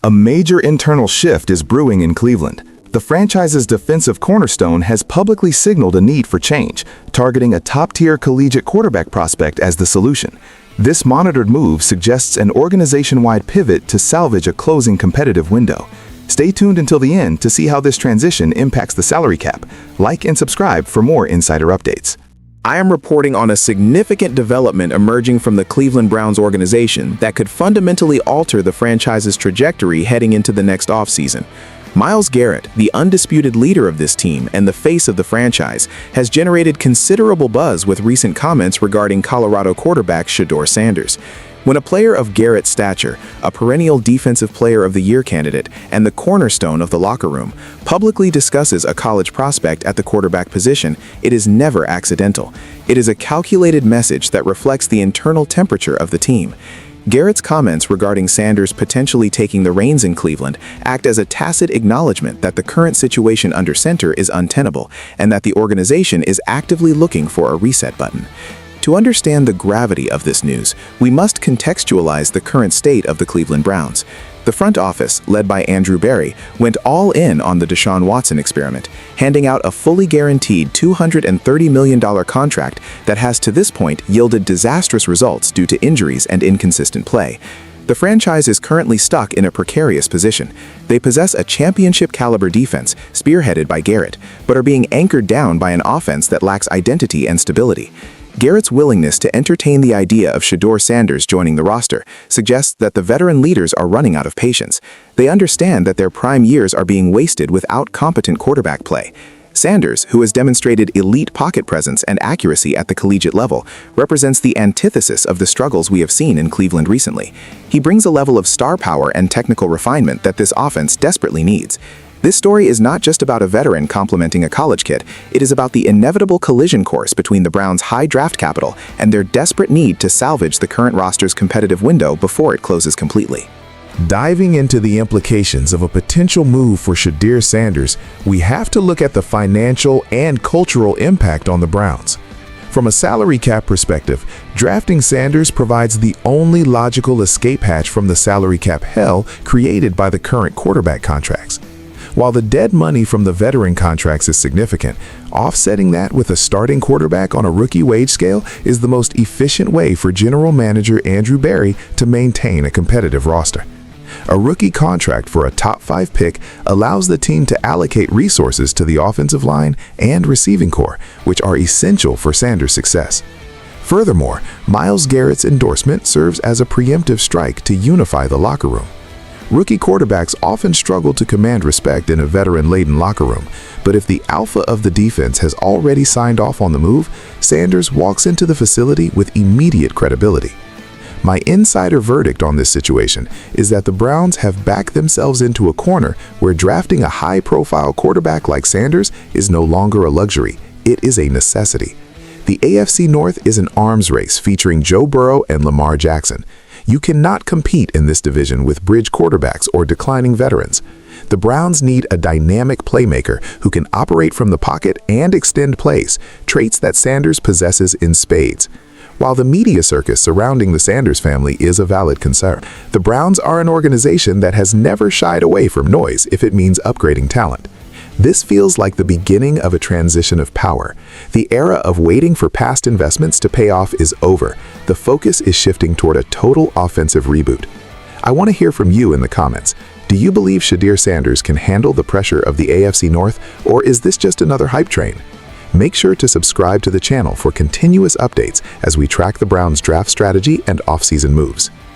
A major internal shift is brewing in Cleveland. The franchise's defensive cornerstone has publicly signaled a need for change, targeting a top-tier collegiate quarterback prospect as the solution. This monitored move suggests an organization-wide pivot to salvage a closing competitive window. Stay tuned until the end to see how this transition impacts the salary cap. Like and subscribe for more insider updates. I am reporting on a significant development emerging from the Cleveland Browns organization that could fundamentally alter the franchise's trajectory heading into the next offseason. Myles Garrett, the undisputed leader of this team and the face of the franchise, has generated considerable buzz with recent comments regarding Colorado quarterback Shedeur Sanders. When a player of Garrett's stature, a perennial Defensive Player of the Year candidate and the cornerstone of the locker room, publicly discusses a college prospect at the quarterback position, it is never accidental. It is a calculated message that reflects the internal temperature of the team. Garrett's comments regarding Sanders potentially taking the reins in Cleveland act as a tacit acknowledgement that the current situation under center is untenable and that the organization is actively looking for a reset button. To understand the gravity of this news, we must contextualize the current state of the Cleveland Browns. The front office, led by Andrew Berry, went all in on the Deshaun Watson experiment, handing out a fully guaranteed $230 million contract that has to this point yielded disastrous results due to injuries and inconsistent play. The franchise is currently stuck in a precarious position. They possess a championship-caliber defense, spearheaded by Garrett, but are being anchored down by an offense that lacks identity and stability. Garrett's willingness to entertain the idea of Shedeur Sanders joining the roster suggests that the veteran leaders are running out of patience. They understand that their prime years are being wasted without competent quarterback play. Sanders, who has demonstrated elite pocket presence and accuracy at the collegiate level, represents the antithesis of the struggles we have seen in Cleveland recently. He brings a level of star power and technical refinement that this offense desperately needs. This story is not just about a veteran complementing a college kid. It is about the inevitable collision course between the Browns' high draft capital and their desperate need to salvage the current roster's competitive window before it closes completely. Diving into the implications of a potential move for Shedeur Sanders, we have to look at the financial and cultural impact on the Browns. From a salary cap perspective, drafting Sanders provides the only logical escape hatch from the salary cap hell created by the current quarterback contracts. While the dead money from the veteran contracts is significant, offsetting that with a starting quarterback on a rookie wage scale is the most efficient way for General Manager Andrew Berry to maintain a competitive roster. A rookie contract for a top 5 pick allows the team to allocate resources to the offensive line and receiving core, which are essential for Sanders' success. Furthermore, Myles Garrett's endorsement serves as a preemptive strike to unify the locker room. Rookie quarterbacks often struggle to command respect in a veteran-laden locker room, but if the alpha of the defense has already signed off on the move, Sanders walks into the facility with immediate credibility. My insider verdict on this situation is that the Browns have backed themselves into a corner where drafting a high-profile quarterback like Sanders is no longer a luxury, it is a necessity. The AFC North is an arms race featuring Joe Burrow and Lamar Jackson. You cannot compete in this division with bridge quarterbacks or declining veterans. The Browns need a dynamic playmaker who can operate from the pocket and extend plays, traits that Sanders possesses in spades. While the media circus surrounding the Sanders family is a valid concern, the Browns are an organization that has never shied away from noise if it means upgrading talent. This feels like the beginning of a transition of power. The era of waiting for past investments to pay off is over. The focus is shifting toward a total offensive reboot. I want to hear from you in the comments. Do you believe Shedeur Sanders can handle the pressure of the AFC North, or is this just another hype train? Make sure to subscribe to the channel for continuous updates as we track the Browns' draft strategy and offseason moves.